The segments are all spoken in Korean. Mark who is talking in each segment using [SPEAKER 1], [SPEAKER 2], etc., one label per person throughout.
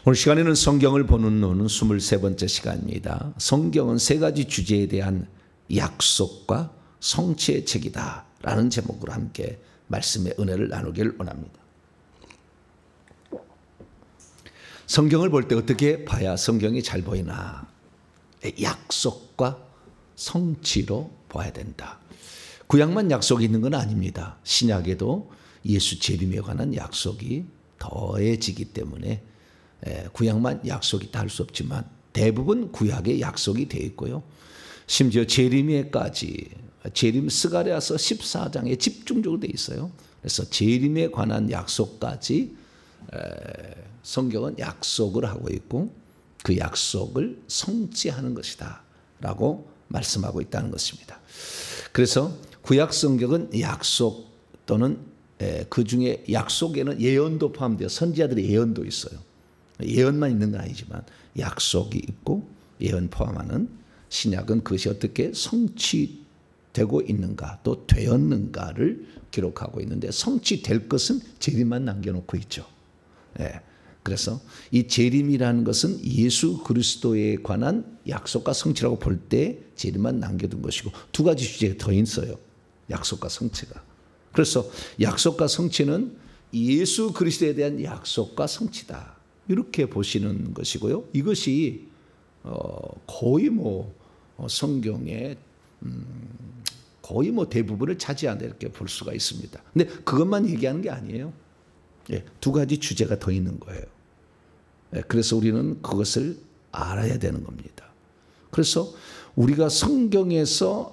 [SPEAKER 1] 오늘 시간에는 성경을 보는 노는 23번째 시간입니다. 성경은 세 가지 주제에 대한 약속과 성취의 책이다 라는 제목으로 함께 말씀의 은혜를 나누기를 원합니다. 성경을 볼 때 어떻게 봐야 성경이 잘 보이나? 약속과 성취로 봐야 된다. 구약만 약속이 있는 건 아닙니다. 신약에도 예수 재림에 관한 약속이 더해지기 때문에 구약만 약속이 있다 할 수 없지만 대부분 구약에 약속이 되어 있고요. 심지어 재림에까지 재림 스가랴서 14장에 집중적으로 되어 있어요. 그래서 재림에 관한 약속까지 성경은 약속을 하고 있고 그 약속을 성취하는 것이다 라고 말씀하고 있다는 것입니다. 그래서 구약 성경은 약속 또는 그 중에 약속에는 예언도 포함되어 선지자들의 예언도 있어요. 예언만 있는 건 아니지만 약속이 있고 예언 포함하는 신약은 그것이 어떻게 성취되고 있는가 또 되었는가를 기록하고 있는데 성취될 것은 재림만 남겨놓고 있죠. 그래서 이 재림이라는 것은 예수 그리스도에 관한 약속과 성취라고 볼 때 재림만 남겨둔 것이고 두 가지 주제가 더 있어요. 약속과 성취가. 그래서 약속과 성취는 예수 그리스도에 대한 약속과 성취다. 이렇게 보시는 것이고요. 이것이 거의 성경의 거의 대부분을 차지한다 이렇게 볼 수가 있습니다. 근데 그것만 얘기하는 게 아니에요. 두 가지 주제가 더 있는 거예요. 그래서 우리는 그것을 알아야 되는 겁니다. 그래서 우리가 성경에서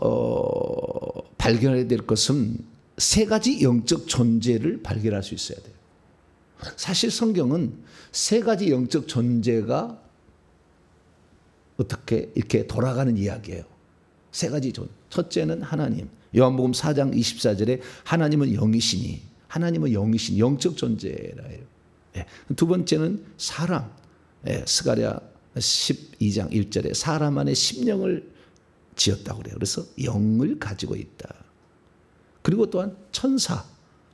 [SPEAKER 1] 발견해야 될 것은 세 가지 영적 존재를 발견할 수 있어야 돼요. 사실 성경은 세 가지 영적 존재가 어떻게 이렇게 돌아가는 이야기예요. 세 가지 존재. 첫째는 하나님. 요한복음 4장 24절에 하나님은 영이시니 하나님은 영이신 영적 존재라 해요. 두 번째는 사람. 스가랴 12장 1절에 사람 안에 심령을 지었다고 그래요. 그래서 영을 가지고 있다. 그리고 또한 천사.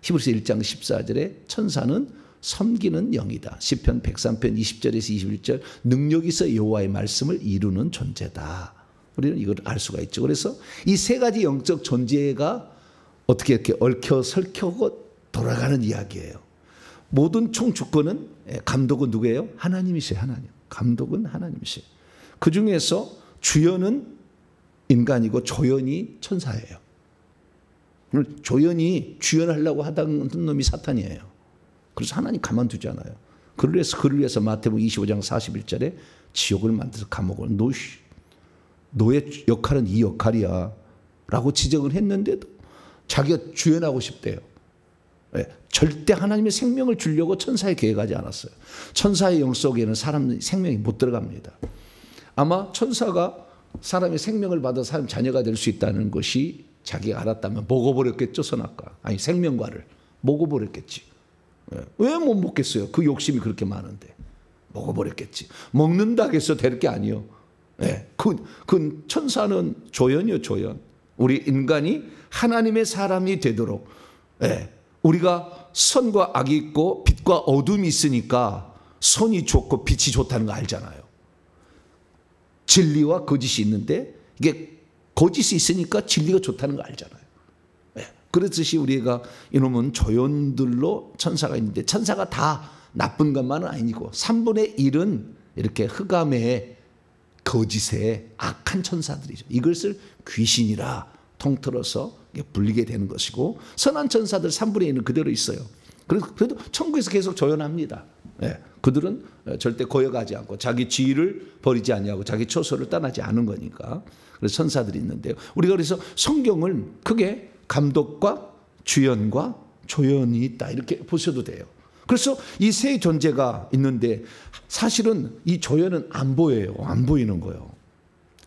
[SPEAKER 1] 히브리서 1장 14절에 천사는 섬기는 영이다. 시편 103편 20절에서 21절 능력이 있어 여호와의 말씀을 이루는 존재다. 우리는 이걸 알 수가 있죠. 그래서 이 세 가지 영적 존재가 어떻게 이렇게 얽혀 설켜고 돌아가는 이야기예요. 모든 총 주권은 감독은 누구예요? 하나님이세요. 하나님. 감독은 하나님이세요. 그 중에서 주연은 인간이고 조연이 천사예요. 조연이 주연하려고 하던 놈이 사탄이에요. 그래서 하나님 가만두잖아요. 그를 위해서 마태복음 25장 41절에 지옥을 만들어서 감옥을 너의 역할은 이 역할이야 라고 지적을 했는데도 자기가 주연하고 싶대요. 절대 하나님의 생명을 주려고 천사에 계획하지 않았어요. 천사의 영 속에는 사람 생명이 못 들어갑니다. 아마 천사가 사람의 생명을 받아 사람 자녀가 될 수 있다는 것이 자기가 알았다면 먹어버렸겠죠. 선악과. 아니 생명과를 먹어버렸겠지. 왜 못 먹겠어요? 그 욕심이 그렇게 많은데 먹어버렸겠지. 먹는다 해서 될 게 아니요. 그 천사는 조연이요. 조연. 우리 인간이 하나님의 사람이 되도록 우리가 선과 악이 있고 빛과 어둠이 있으니까 선이 좋고 빛이 좋다는 거 알잖아요. 진리와 거짓이 있는데 이게 거짓이 있으니까 진리가 좋다는 거 알잖아요. 그렇듯이 우리가 이놈은 조연들로 천사가 있는데 천사가 다 나쁜 것만은 아니고 3분의 1은 이렇게 흑암의 거짓의 악한 천사들이죠. 이것을 귀신이라 통틀어서 불리게 되는 것이고 선한 천사들 3분의 1은 그대로 있어요. 그래도 천국에서 계속 조연합니다. 그들은 절대 고여가지 않고 자기 지위를 버리지 아니하고 자기 처소를 떠나지 않은 거니까. 그래서 천사들이 있는데요. 우리가 그래서 성경을 크게 감독과 주연과 조연이 있다 이렇게 보셔도 돼요. 그래서 이 세 존재가 있는데 사실은 이 조연은 안 보여요. 안 보이는 거예요.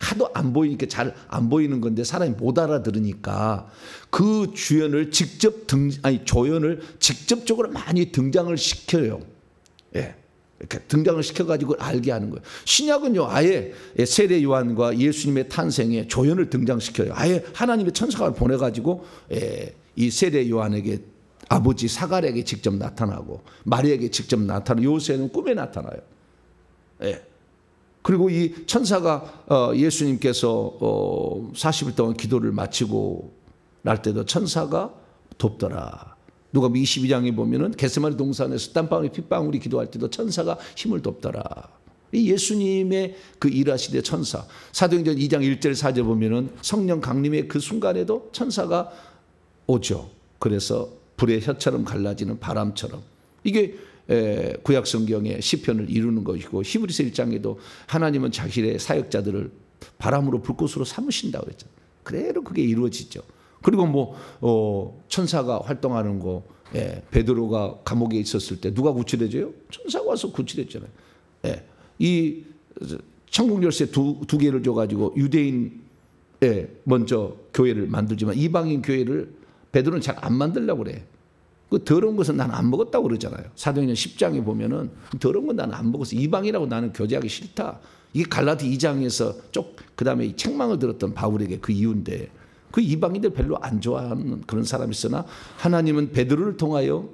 [SPEAKER 1] 하도 안 보이니까 잘 안 보이는 건데 사람이 못 알아들으니까 그 조연을 조연을 직접적으로 많이 등장을 시켜요. 이렇게 등장을 시켜가지고 알게 하는 거예요. 신약은요, 아예 세례 요한과 예수님의 탄생에 조연을 등장시켜요. 아예 하나님의 천사를 보내가지고 이 세례 요한에게 아버지 사가랴에게 직접 나타나고 마리아에게 직접 나타나고 요새는 꿈에 나타나요. 예. 그리고 이 천사가 예수님께서 40일 동안 기도를 마치고 날 때도 천사가 돕더라. 누가복음 22장에 보면은 겟세마네 동산에서 땀방울이 핏방울이 기도할 때도 천사가 힘을 돕더라. 이 예수님의 그 일하시되 천사. 사도행전 2장 1절 4절 보면은 성령 강림의 그 순간에도 천사가 오죠. 그래서 불의 혀처럼 갈라지는 바람처럼. 이게 구약 성경의 시편을 이루는 것이고 히브리서 1장에도 하나님은 자기의 사역자들을 바람으로 불꽃으로 삼으신다고 그랬잖아요. 그대로 그게 이루어지죠. 그리고 뭐 천사가 활동하는 거, 베드로가 감옥에 있었을 때 누가 구출해줘요? 천사가 와서 구출했잖아요. 이 천국 열쇠 두 개를 줘가지고 유대인에 먼저 교회를 만들지만 이방인 교회를 베드로는 잘 안 만들려고 그래. 그 더러운 것은 나는 안 먹었다고 그러잖아요. 사도행전 10장에 보면은 더러운 건 나는 안 먹었어. 이방이라고 나는 교제하기 싫다. 이게 갈라디 2장에서 그 다음에 이 책망을 들었던 바울에게 그 이유인데 그 이방인들 별로 안 좋아하는 그런 사람이 있으나 하나님은 베드로를 통하여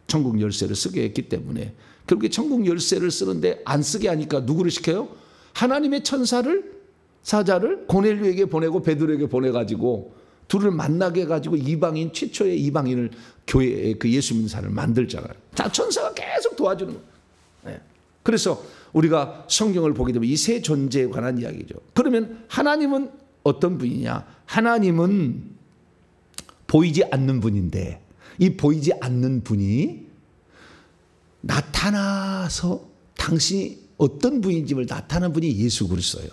[SPEAKER 1] 천국 열쇠를 쓰게 했기 때문에 결국에 천국 열쇠를 쓰는데 안 쓰게 하니까 누구를 시켜요? 하나님의 사자를 고넬료에게 보내고 베드로에게 보내가지고 둘을 만나게 해가지고 이방인 최초의 이방인을 교회에 그 예수 믿는 사람을 만들잖아요. 자, 천사가 계속 도와주는 거예요. 그래서 우리가 성경을 보게 되면 이 세 존재에 관한 이야기죠. 그러면 하나님은 어떤 분이냐? 하나님은 보이지 않는 분인데 이 보이지 않는 분이 나타나서 당신이 어떤 분인지를 나타난 분이 예수 그리스도예요.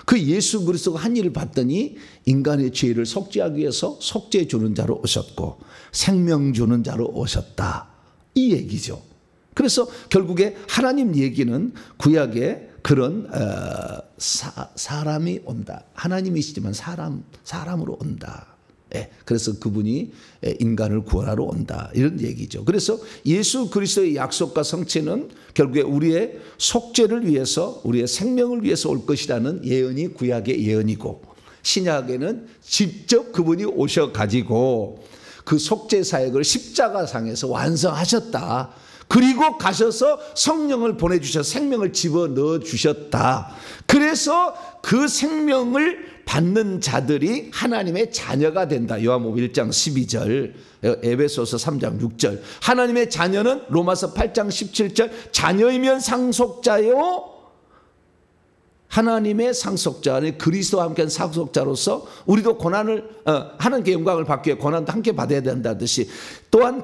[SPEAKER 1] 그 예수 그리스도가 한 일을 봤더니 인간의 죄를 속죄하기 위해서 속죄 주는 자로 오셨고 생명 주는 자로 오셨다. 이 얘기죠. 그래서 결국에 하나님 얘기는 구약에 그런 사람이 온다. 하나님이시지만 사람으로 온다. 그래서 그분이 인간을 구원하러 온다. 이런 얘기죠. 그래서 예수 그리스도의 약속과 성취는 결국에 우리의 속죄를 위해서 우리의 생명을 위해서 올 것이라는 예언이 구약의 예언이고 신약에는 직접 그분이 오셔가지고 그 속죄 사역을 십자가상에서 완성하셨다. 그리고 가셔서 성령을 보내주셔서 생명을 집어넣어 주셨다. 그래서 그 생명을 받는 자들이 하나님의 자녀가 된다. 요한복음 1장 12절, 에베소서 3장 6절. 하나님의 자녀는 로마서 8장 17절 자녀이면 상속자요. 하나님의 상속자, 그리스도와 함께한 상속자로서 우리도 고난을 하나님께 영광을 받기 위해 고난도 함께 받아야 된다듯이 또한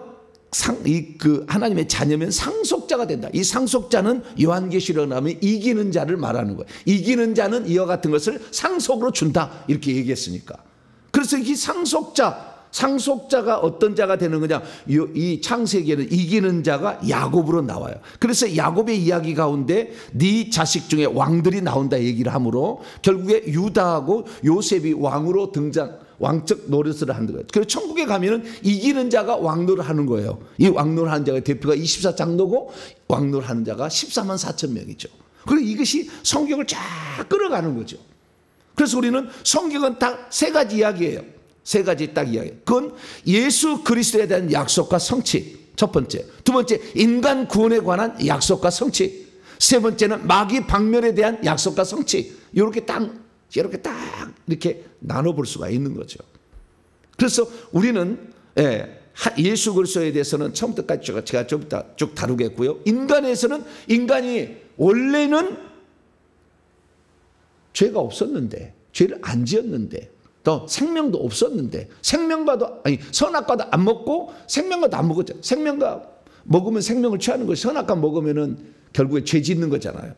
[SPEAKER 1] 하나님의 자녀면 상속자가 된다. 이 상속자는 요한계시록 나오면 이기는 자를 말하는 거예요. 이기는 자는 이와 같은 것을 상속으로 준다. 이렇게 얘기했으니까. 그래서 이 상속자가 어떤 자가 되는 거냐? 이 창세기에는 이기는 자가 야곱으로 나와요. 그래서 야곱의 이야기 가운데 네 자식 중에 왕들이 나온다 얘기를 하므로 결국에 유다하고 요셉이 왕으로 왕적 노릇을 하는 거예요. 그리고 천국에 가면은 이기는 자가 왕노를 하는 거예요. 이 왕노를 하는 자가 대표가 24장로고 왕노를 하는 자가 14만 4천 명이죠. 그리고 이것이 성경을 쫙 끌어가는 거죠. 그래서 우리는 성경은 딱 세 가지 이야기예요. 세 가지 딱 이야기. 그건 예수 그리스도에 대한 약속과 성취. 첫 번째. 두 번째, 인간 구원에 관한 약속과 성취. 세 번째는 마귀 박멸에 대한 약속과 성취. 이렇게 나눠볼 수가 있는 거죠. 그래서 우리는 예수 그리스도에 대해서는 처음부터까지 제가 좀 이따 쭉 다루겠고요. 인간에서는 인간이 원래는 죄가 없었는데 죄를 안 지었는데 또 생명도 없었는데 선악과도 안 먹고 생명과도 안 먹었죠. 생명과 먹으면 생명을 취하는 거예요. 선악과 먹으면은 결국에 죄 짓는 거잖아요.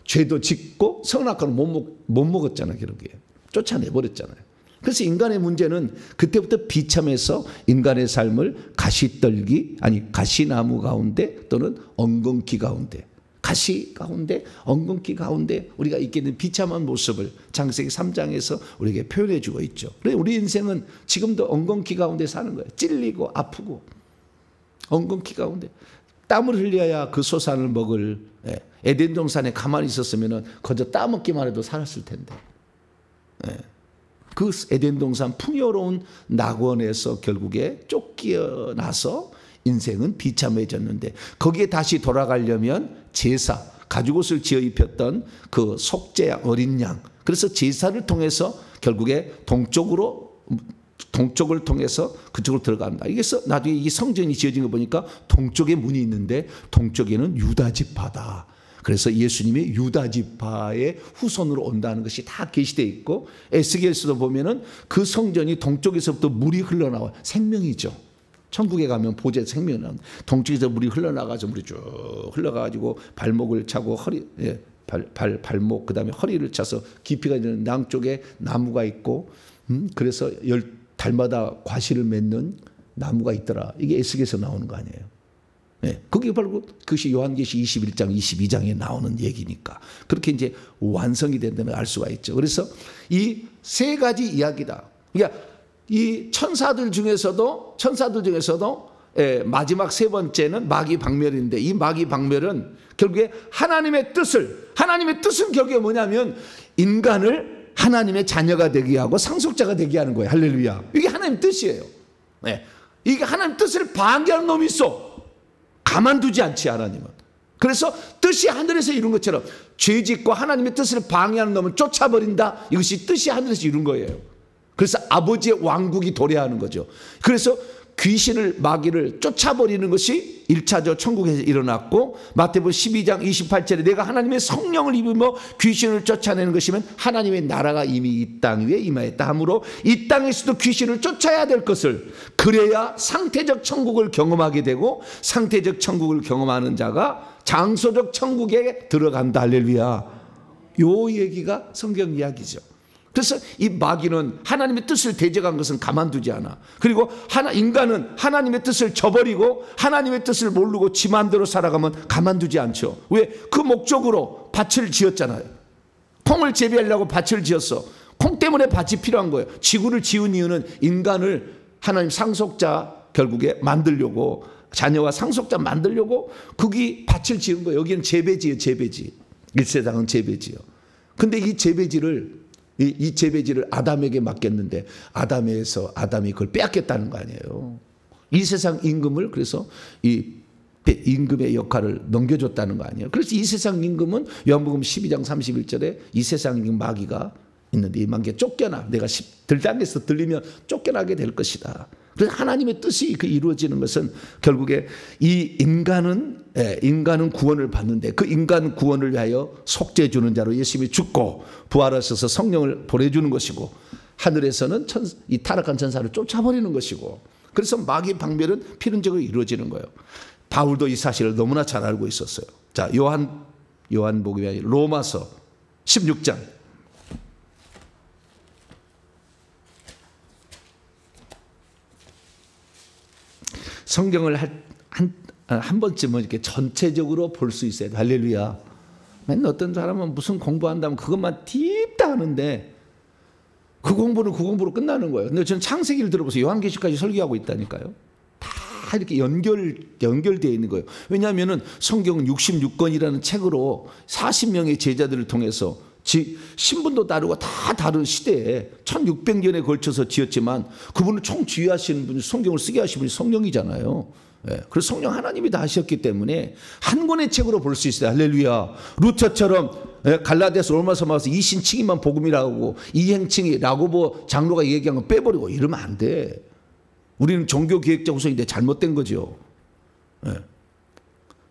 [SPEAKER 1] 죄도 짓고 선악과는 못 먹었잖아요. 결국에 쫓아내버렸잖아요. 그래서 인간의 문제는 그때부터 비참해서 인간의 삶을 가시나무 가운데 또는 엉겅퀴 가운데 가시 가운데 엉겅퀴 가운데 우리가 있게 된 비참한 모습을 창세기 3장에서 우리에게 표현해 주고 있죠. 그래서 우리 인생은 지금도 엉겅퀴 가운데 사는 거예요. 찔리고 아프고 엉겅퀴 가운데 땀을 흘려야 그 소산을 먹을 에덴 동산에 가만히 있었으면 거저 따먹기만 해도 살았을 텐데 그 에덴 동산 풍요로운 낙원에서 결국에 쫓겨나서 인생은 비참해졌는데 거기에 다시 돌아가려면 제사 가죽옷을 지어 입혔던 그 속죄 어린 양. 그래서 제사를 통해서 결국에 동쪽을 통해서 그쪽으로 들어간다. 그래서 나중에 이 성전이 지어진 거 보니까 동쪽에 문이 있는데 동쪽에는 유다 지파다. 그래서 예수님이 유다 지파의 후손으로 온다는 것이 다 계시되어 있고, 에스겔서도 보면은 그 성전이 동쪽에서부터 물이 흘러나와 생명이죠. 천국에 가면 보좌에서 생명이 나옵니다. 동쪽에서 물이 흘러나가서 물이 쭉 흘러가지고 발목을 차고 발목 그다음에 허리를 차서 깊이가 있는 남쪽에 나무가 있고, 그래서 달마다 과실을 맺는 나무가 있더라. 이게 에스겔에서 나오는 거 아니에요. 네, 그게 바로 그것이 요한계시 21장, 22장에 나오는 얘기니까 그렇게 이제 완성이 된다는 걸 알 수가 있죠. 그래서 이 세 가지 이야기다. 그러니까 이 천사들 중에서도 마지막 세 번째는 마귀 박멸인데, 이 마귀 박멸은 결국에 하나님의 뜻은 결국에 뭐냐면 인간을 하나님의 자녀가 되게 하고 상속자가 되게 하는 거예요. 할렐루야. 이게 하나님의 뜻이에요. 네. 이게 하나님의 뜻을 방해하는 놈이 있어. 가만두지 않지, 하나님은. 그래서 뜻이 하늘에서 이룬 것처럼 죄짓고 하나님의 뜻을 방해하는 놈은 쫓아버린다. 이것이 뜻이 하늘에서 이룬 거예요. 그래서 아버지의 왕국이 도래하는 거죠. 그래서 귀신을, 마귀를 쫓아버리는 것이 1차적 천국에서 일어났고, 마태복음 12장 28절에 내가 하나님의 성령을 입으며 귀신을 쫓아내는 것이면 하나님의 나라가 이미 이 땅 위에 임하였다 하므로 이 땅에서도 귀신을 쫓아야 될 것을, 그래야 상태적 천국을 경험하게 되고, 상태적 천국을 경험하는 자가 장소적 천국에 들어간다. 할렐루야. 요 얘기가 성경 이야기죠. 그래서 이 마귀는 하나님의 뜻을 대적한 것은 가만두지 않아. 그리고 인간은 하나님의 뜻을 저버리고 하나님의 뜻을 모르고 지 마음대로 살아가면 가만두지 않죠. 왜? 그 목적으로 밭을 지었잖아요. 콩을 재배하려고 밭을 지었어. 콩 때문에 밭이 필요한 거예요. 지구를 지은 이유는 인간을 하나님 상속자 결국에 만들려고, 자녀와 상속자 만들려고 거기 밭을 지은 거예요. 여기는 재배지예요. 재배지. 1세상은 재배지요. 근데 이 재배지를 아담에게 맡겼는데 아담이 그걸 빼앗겼다는 거 아니에요. 이 세상 임금을, 그래서 이 임금의 역할을 넘겨줬다는 거 아니에요. 그래서 이 세상 임금은 요한복음 12장 31절에 이 세상 임금 마귀가 있는데 이 마귀가 쫓겨나, 내가 들당에서 들리면 쫓겨나게 될 것이다. 그래서 하나님의 뜻이 이루어지는 것은 결국에 이 인간은 구원을 받는데, 그 인간 구원을 위하여 속죄해 주는 자로 예수님이 죽고 부활하셔서 성령을 보내주는 것이고, 하늘에서는 이 타락한 천사를 쫓아버리는 것이고, 그래서 마귀 박멸은 필연적으로 이루어지는 거예요. 바울도 이 사실을 너무나 잘 알고 있었어요. 자, 요한복음이 아니라 로마서 16장. 성경을 한 번쯤은 이렇게 전체적으로 볼 수 있어야 돼. 할렐루야. 맨날 어떤 사람은 무슨 공부한다면 그것만 딥다 하는데 그 공부로 끝나는 거예요. 근데 저는 창세기를 들어보세요. 요한계시까지 설교하고 있다니까요. 다 이렇게 연결되어 있는 거예요. 왜냐하면 성경은 66권이라는 책으로 40명의 제자들을 통해서 신분도 다르고 다 다른 시대에 1600년에 걸쳐서 지었지만 그분을 총지휘하시는 분이, 성경을 쓰게 하신 분이 성령이잖아요. 그래서 성령 하나님이 다 하셨기 때문에 한 권의 책으로 볼 수 있어요. 할렐루야. 루터처럼 갈라디아서 로마서 마서 이신칭의만 복음이라고, 이행칭의 라고보 장로가 얘기한 거 빼버리고 이러면 안 돼. 우리는 종교기획자 후손인데 잘못된 거죠.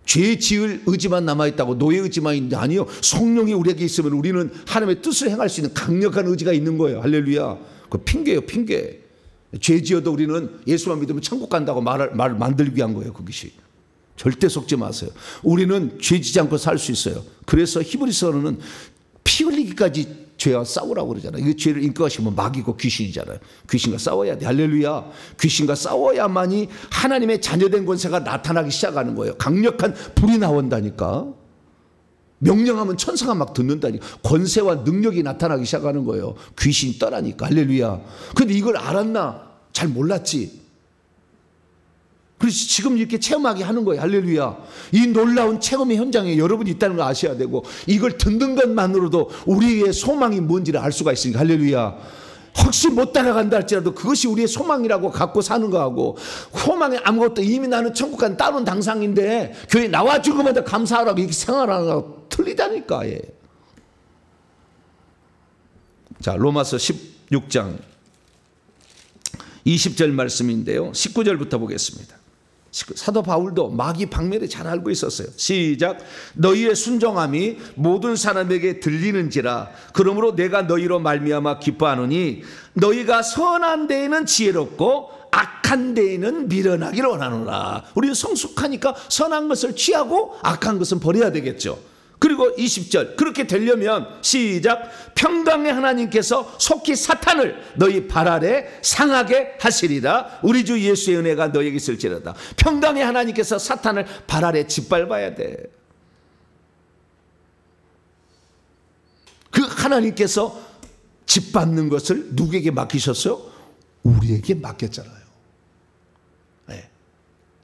[SPEAKER 1] 죄 지을 의지만 남아있다고 노예 의지만 있는데, 아니요. 성령이 우리에게 있으면 우리는 하나님의 뜻을 행할 수 있는 강력한 의지가 있는 거예요. 할렐루야. 그 핑계예요, 핑계. 죄 지어도 우리는 예수만 믿으면 천국 간다고 말을 만들기 위한 거예요. 그것이. 절대 속지 마세요. 우리는 죄 지지 않고 살 수 있어요. 그래서 히브리서는 피 흘리기까지 죄와 싸우라고 그러잖아요. 이 죄를 인격화시키면 마귀고 귀신이잖아요. 귀신과 싸워야 돼. 할렐루야. 귀신과 싸워야만이 하나님의 자녀된 권세가 나타나기 시작하는 거예요. 강력한 불이 나온다니까. 명령하면 천사가 막 듣는다니까. 권세와 능력이 나타나기 시작하는 거예요. 귀신이 떠나니까. 할렐루야. 근데 이걸 알았나? 잘 몰랐지. 그래서 지금 이렇게 체험하게 하는 거예요. 할렐루야. 이 놀라운 체험의 현장에 여러분이 있다는 걸 아셔야 되고, 이걸 듣는 것만으로도 우리의 소망이 뭔지를 알 수가 있으니까. 할렐루야. 혹시 못 따라간다 할지라도 그것이 우리의 소망이라고 갖고 사는 거하고, 소망이 아무것도, 이미 나는 천국 간 따로는 당상인데 교회 나와 죽으면 감사하라고 이렇게 생활하는 거하고 틀리다니까. 예. 자, 로마서 16장 20절 말씀인데요, 19절부터 보겠습니다. 사도 바울도 마귀 방면에 잘 알고 있었어요. 시작. 너희의 순종함이 모든 사람에게 들리는지라. 그러므로 내가 너희로 말미암아 기뻐하노니 너희가 선한 데에는 지혜롭고 악한 데에는 미련하기를 원하노라. 우리는 성숙하니까 선한 것을 취하고 악한 것은 버려야 되겠죠. 그리고 20절. 그렇게 되려면 시작. 평강의 하나님께서 속히 사탄을 너희 발 아래 상하게 하시리라. 우리 주 예수의 은혜가 너에게 있을지라다. 평강의 하나님께서 사탄을 발 아래 짓밟아야 돼. 그 하나님께서 짓밟는 것을 누구에게 맡기셨어요? 우리에게 맡겼잖아요. 네.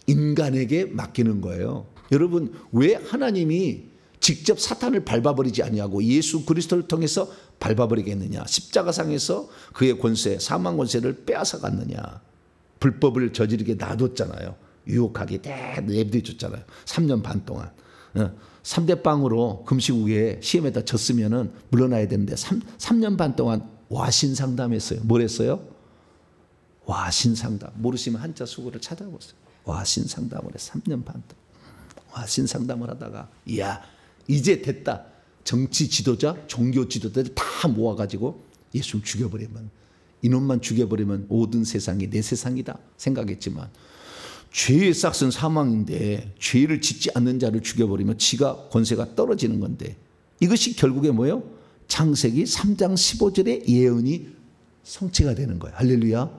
[SPEAKER 1] 인간에게 맡기는 거예요. 여러분, 왜 하나님이 직접 사탄을 밟아버리지 아니하고 예수 그리스도를 통해서 밟아버리겠느냐? 십자가상에서 그의 권세, 사망 권세를 빼앗아 갔느냐? 불법을 저지르게 놔뒀잖아요. 유혹하게 내버려 줬잖아요. 3년 반 동안. 3대 빵으로 금식 후에 시험에다 졌으면은 물러나야 되는데 3년 반 동안 와신 상담했어요. 뭘 했어요? 와신 상담. 모르시면 한자 수고를 찾아보세요. 와신 상담을 해서 3년 반 동안 와신 상담을 하다가, 이야, 이제 됐다. 정치 지도자, 종교 지도자들 다 모아가지고 예수를 죽여버리면, 이놈만 죽여버리면 모든 세상이 내 세상이다 생각했지만, 죄의 싹은 사망인데 죄를 짓지 않는 자를 죽여버리면 지가 권세가 떨어지는 건데, 이것이 결국에 뭐예요? 창세기 3장 15절의 예언이 성취가 되는 거예요. 할렐루야.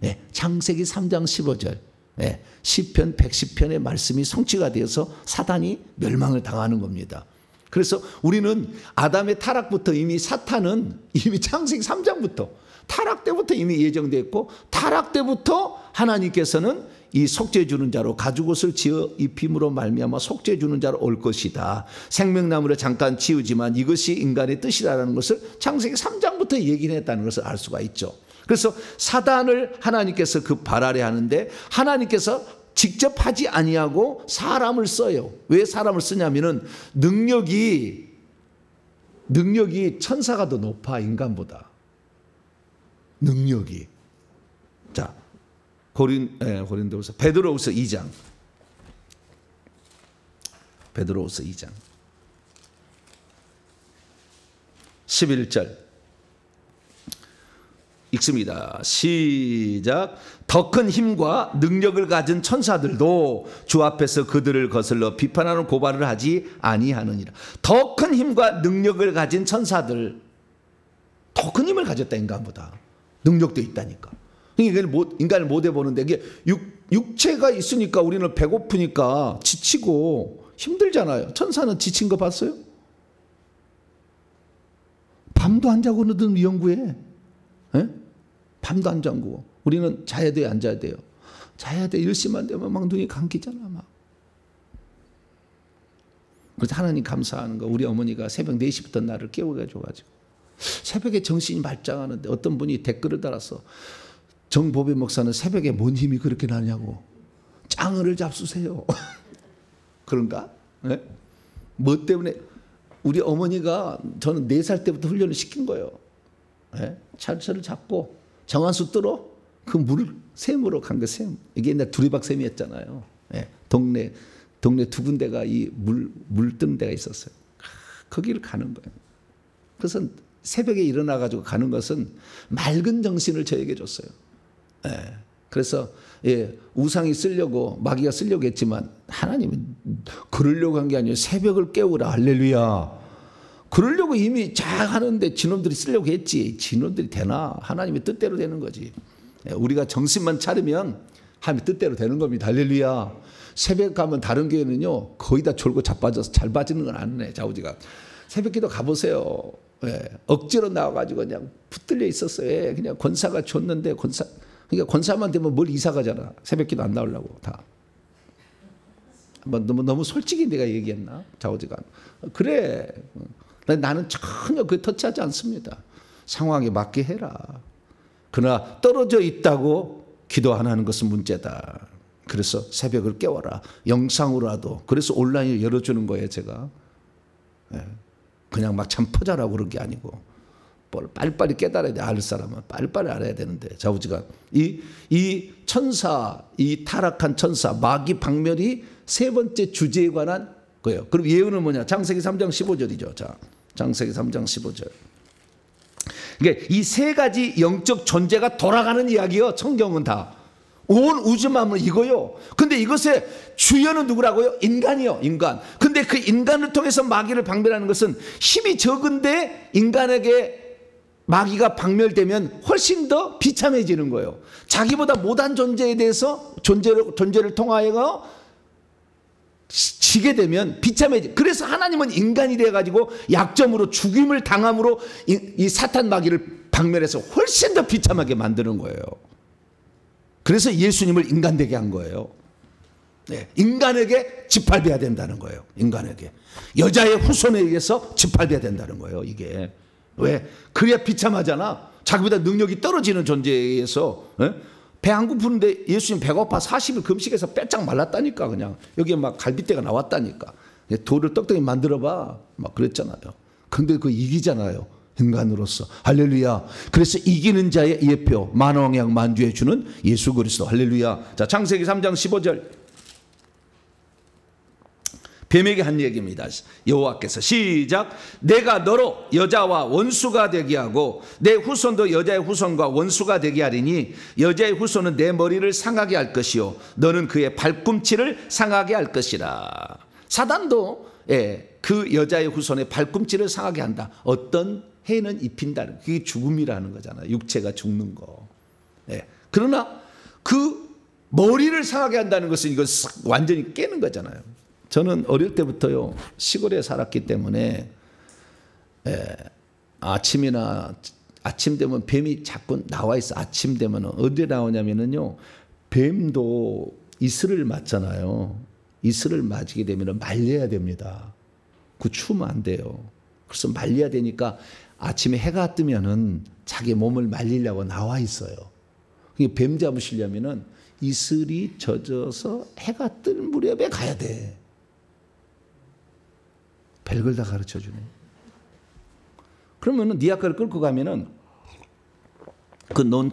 [SPEAKER 1] 네, 창세기 3장 15절. 네, 시편 110편의 말씀이 성취가 되어서 사단이 멸망을 당하는 겁니다. 그래서 우리는 아담의 타락부터 이미 사탄은 이미 창세기 3장부터 타락 때부터 이미 예정되어 있고, 타락 때부터 하나님께서는 이 속죄 주는 자로 가죽옷을 지어 입힘으로 말미암아 속죄 주는 자로 올 것이다. 생명나무를 잠깐 치우지만 이것이 인간의 뜻이라는 것을 창세기 3장부터 얘기를 했다는 것을 알 수가 있죠. 그래서 사단을 하나님께서 그 발 아래 하는데, 하나님께서 직접 하지 아니하고 사람을 써요. 왜 사람을 쓰냐면은 능력이 천사가 더 높아, 인간보다. 능력이. 자, 고린도후서 베드로후서 2장. 베드로후서 2장 11절 읽습니다. 시작. 더 큰 힘과 능력을 가진 천사들도 주 앞에서 그들을 거슬러 비판하는 고발을 하지 아니하느니라. 더 큰 힘과 능력을 가진 천사들, 더 큰 힘을 가졌다. 인간보다 능력도 있다니까. 인간을 못 해보는데, 이게 육체가 있으니까 우리는 배고프니까 지치고 힘들잖아요. 천사는 지친 거 봤어요? 밤도 안 자고는 연구해. 에? 밤도 안 자고. 우리는 자야 돼요, 안 자야 돼요? 자야 돼. 10시만 되면 막 눈이 감기잖아, 막. 그래서 하나님 감사하는 거, 우리 어머니가 새벽 4시부터 나를 깨워가지고 새벽에 정신이 말짱하는데 어떤 분이 댓글을 달았어. 정보배 목사는 새벽에 뭔 힘이 그렇게 나냐고. 짱을 잡수세요. 그런가? 네? 뭐 때문에? 우리 어머니가 저는 4살 때부터 훈련을 시킨 거예요. 네? 차를 잡고 정한수 뚫어 그 물을 샘으로 간 거, 샘. 이게 옛날 두리박샘이었잖아요. 네? 동네 두 군데가 이 물 뜨는 데가 있었어요. 거기를 가는 거예요. 그래서 새벽에 일어나 가지고 가는 것은 맑은 정신을 저에게 줬어요. 예. 그래서 우상이 쓰려고, 마귀가 쓰려고 했지만 하나님은 그러려고 한 게 아니에요. 새벽을 깨우라. 할렐루야. 그러려고 이미 잘 하는데 지놈들이 쓰려고 했지. 지놈들이 되나? 하나님의 뜻대로 되는 거지. 우리가 정신만 차리면 하나님의 뜻대로 되는 겁니다. 할렐루야. 새벽 가면 다른 교회는요, 거의 다 졸고 자빠져서 잘 빠지는 건 아니네, 좌우지가. 새벽 기도 가보세요. 억지로 나와가지고 그냥 붙들려 있었어요. 그냥 권사가 줬는데, 그러니까 권사만 되면 뭘 이사 가잖아. 새벽 기도 안 나오려고 다. 너무 솔직히 내가 얘기했나? 좌우지가. 그래. 나는 전혀 그게 터치하지 않습니다. 상황에 맞게 해라. 그러나 떨어져 있다고 기도 안 하는 것은 문제다. 그래서 새벽을 깨워라. 영상으로라도. 그래서 온라인을 열어주는 거예요, 제가. 그냥 막 잠 퍼자라고 그런 게 아니고. 빨리빨리 깨달아야 돼. 알 사람은 빨리빨리 알아야 되는데. 좌우지간. 이 천사, 이 타락한 천사, 마귀 박멸이 세 번째 주제에 관한 거예요. 그럼 예언은 뭐냐? 창세기 3장 15절이죠. 자, 창세기 3장 15절. 그러니까 이 세 가지 영적 존재가 돌아가는 이야기요. 성경은 다. 온 우주만은 이거요. 근데 이것의 주연은 누구라고요? 인간이요. 인간. 근데 그 인간을 통해서 마귀를 박멸하는 것은 힘이 적은데 인간에게 마귀가 박멸되면 훨씬 더 비참해지는 거예요. 자기보다 못한 존재에 대해서 존재를 통하여 지게 되면 비참해지. 그래서 하나님은 인간이 돼가지고 약점으로 죽임을 당함으로 이 사탄 마귀를 박멸해서 훨씬 더 비참하게 만드는 거예요. 그래서 예수님을 인간 되게 한 거예요. 네, 인간에게 짓밟아야 된다는 거예요. 인간에게. 여자의 후손에 의해서 짓밟아야 된다는 거예요. 이게. 왜? 그래야 비참하잖아. 자기보다 능력이 떨어지는 존재에 의해서. 배 안 고프는데 예수님 배고파 40일 금식해서 빼짝 말랐다니까. 그냥 여기에 막 갈빗대가 나왔다니까. 돌을 떡떡이 만들어봐. 막 그랬잖아요. 근데 그 이기잖아요. 인간으로서. 할렐루야. 그래서 이기는 자의 예표, 만왕의 만주에 주는 예수 그리스도. 할렐루야. 자, 창세기 3장 15절. 뱀에게 한 얘기입니다. 여호와께서 시작. 내가 너로 여자와 원수가 되게 하고 내 후손도 여자의 후손과 원수가 되게 하리니 여자의 후손은 내 머리를 상하게 할 것이요 너는 그의 발꿈치를 상하게 할 것이라. 사단도 그 여자의 후손의 발꿈치를 상하게 한다. 어떤 해는 입힌다. 그게 죽음이라는 거잖아요. 육체가 죽는 거. 그러나 그 머리를 상하게 한다는 것은 이건 완전히 깨는 거잖아요. 저는 어릴 때부터요 시골에 살았기 때문에 아침 되면 뱀이 자꾸 나와 있어. 아침 되면 어디에 나오냐면요 뱀도 이슬을 맞잖아요. 이슬을 맞게 되면 말려야 됩니다. 그 추우면 안 돼요. 그래서 말려야 되니까 아침에 해가 뜨면은 자기 몸을 말리려고 나와 있어요. 뱀 잡으시려면은 이슬이 젖어서 해가 뜰 무렵에 가야 돼. 별걸 다 가르쳐 주네. 그러면은 네 아까를 끌고 가면은 그 논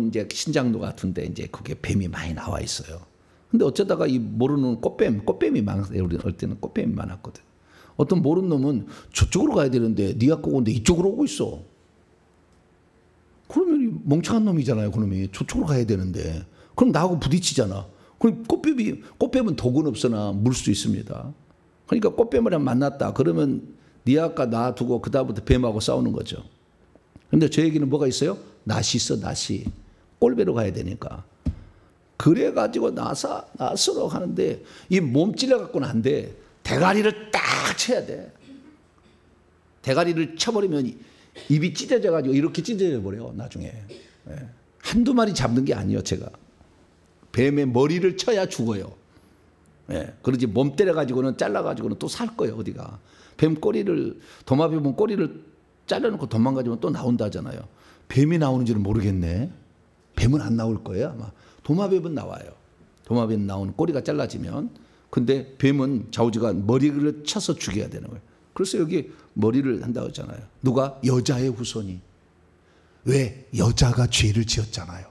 [SPEAKER 1] 이제 신장로 같은데 이제 그게 뱀이 많이 나와 있어요. 근데 어쩌다가 이 모르는 꽃뱀이 많았어요. 우리 어릴 때는 꽃뱀이 많았거든. 어떤 모르는 놈은 저쪽으로 가야 되는데 네 아까 오는데 이쪽으로 오고 있어. 그러면 이 멍청한 놈이잖아요. 그놈이 저쪽으로 가야 되는데 그럼 나하고 부딪히잖아. 그럼 꽃뱀은 독은 없으나 물 수 있습니다. 그러니까 꽃뱀을 만났다. 그러면 네 아까 놔두고 그다음부터 뱀하고 싸우는 거죠. 그런데 저 얘기는 뭐가 있어요? 낫이 있어. 낫이. 꼴배로 가야 되니까. 그래가지고 낫으로 가는데 이 몸찔러 갖고는 안 돼. 대가리를 딱 쳐야 돼. 대가리를 쳐버리면 입이 찢어져가지고 이렇게 찢어져 버려요. 나중에. 한두 마리 잡는 게 아니에요. 제가. 뱀의 머리를 쳐야 죽어요. 그러지 몸 때려가지고는 잘라가지고는 또 살 거예요. 어디가. 도마뱀은 꼬리를 잘라놓고 도망가지면 또 나온다잖아요. 뱀이 나오는지는 모르겠네. 뱀은 안 나올 거예요. 아마. 도마뱀은 나와요. 도마뱀 나오는 꼬리가 잘라지면. 근데 뱀은 좌우지간 머리를 쳐서 죽여야 되는 거예요. 그래서 여기 머리를 한다고 했잖아요. 누가? 여자의 후손이. 왜? 여자가 죄를 지었잖아요.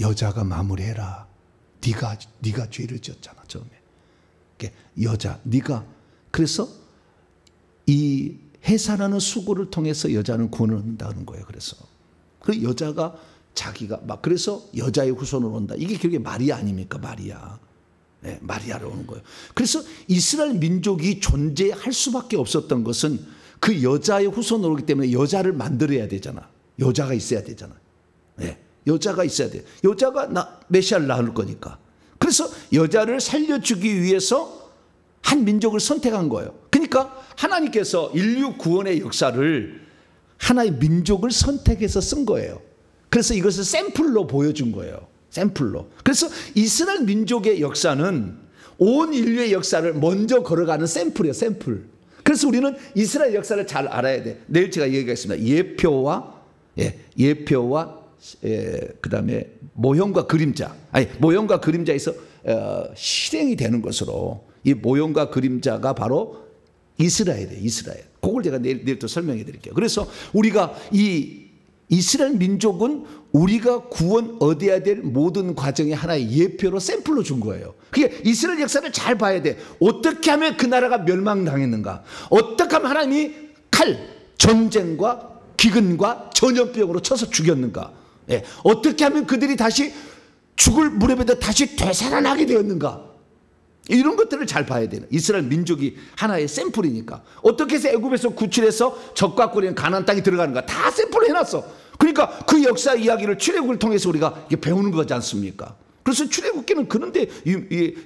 [SPEAKER 1] 여자가 마무리해라. 네가 죄를 지었잖아 처음에. 여자, 네가. 그래서 이 해산하는 수고를 통해서 여자는 구원을 얻는다는 거예요. 그래서 그 여자가 자기가 막 그래서 여자의 후손으로 온다. 이게 결국에 마리아 아닙니까? 마리아. 마리아로 오는 거예요. 그래서 이스라엘 민족이 존재할 수밖에 없었던 것은 그 여자의 후손으로 오기 때문에 여자를 만들어야 되잖아. 여자가 있어야 되잖아. 여자가 있어야 돼. 여자가 메시아를 낳을 거니까. 그래서 여자를 살려주기 위해서 한 민족을 선택한 거예요. 그러니까 하나님께서 인류 구원의 역사를 하나의 민족을 선택해서 쓴 거예요. 그래서 이것을 샘플로 보여준 거예요. 샘플로. 그래서 이스라엘 민족의 역사는 온 인류의 역사를 먼저 걸어가는 샘플이에요. 샘플. 그래서 우리는 이스라엘 역사를 잘 알아야 돼. 내일 제가 얘기하겠습니다. 예표와 그다음에 모형과 그림자, 아니 모형과 그림자에서 실행이 되는 것으로, 이 모형과 그림자가 바로 이스라엘이에요. 이스라엘. 그걸 제가 내일 또 설명해 드릴게요. 그래서 우리가 이 이스라엘 민족은 우리가 구원 얻어야 될 모든 과정의 하나의 예표로 샘플로 준 거예요. 그게 이스라엘 역사를 잘 봐야 돼. 어떻게 하면 그 나라가 멸망당했는가? 어떻게 하면 하나님이 칼, 전쟁과 기근과 전염병으로 쳐서 죽였는가? 예. 어떻게 하면 그들이 다시 죽을 무렵에도 다시 되살아나게 되었는가? 이런 것들을 잘 봐야 되는, 이스라엘 민족이 하나의 샘플이니까. 어떻게 해서 애굽에서 구출해서 적과 꿀인 가나안 땅에 들어가는가? 다 샘플을 해놨어. 그러니까 그 역사 이야기를 출애굽을 통해서 우리가 배우는 거지 않습니까? 그래서 출애굽기는 그런데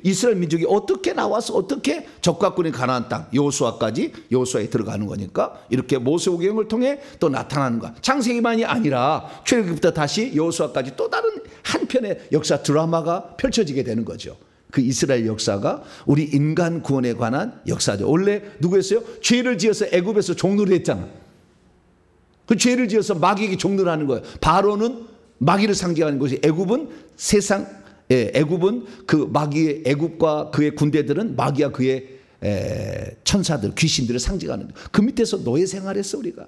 [SPEAKER 1] 이스라엘 민족이 어떻게 나와서 어떻게 적과 꿀인 가나안 땅 여호수아까지, 여호수아에 들어가는 거니까 이렇게 모세오경을 통해 또 나타나는 거야. 창세기만이 아니라 출애굽부터 다시 여호수아까지 또 다른 한편의 역사 드라마가 펼쳐지게 되는 거죠. 그 이스라엘 역사가 우리 인간 구원에 관한 역사죠. 원래 누구였어요? 죄를 지어서 애굽에서 종노를 했잖아. 그 죄를 지어서 마귀에게 종노를 하는 거예요. 바로는 마귀를 상징하는 것이, 애굽은 세상, 애굽은 그 마귀의, 애굽과 그의 군대들은 마귀와 그의 천사들, 귀신들을 상징하는 거예요. 그 밑에서 노예 생활했어 우리가.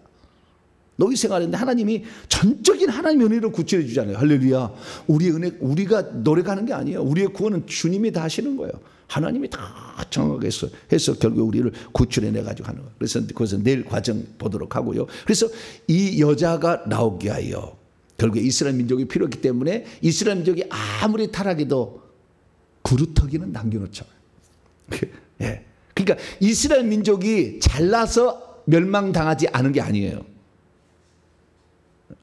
[SPEAKER 1] 노예 생활했는데 하나님이 전적인 하나님의 은혜로 구출해 주잖아요. 할렐루야. 우리의 은혜, 우리가 노력하는 게 아니에요. 우리의 구원은 주님이 다 하시는 거예요. 하나님이 다 정하게 해서 결국 우리를 구출해내 가지고 하는 거예요. 그래서 그것은 내일 과정 보도록 하고요. 그래서 이 여자가 나오게 하여, 결국에 이스라엘 민족이 필요했기 때문에 이스라엘 민족이 아무리 타락해도 구루터기는 남겨놓죠. 예. 그러니까 이스라엘 민족이 잘나서 멸망당하지 않은 게 아니에요.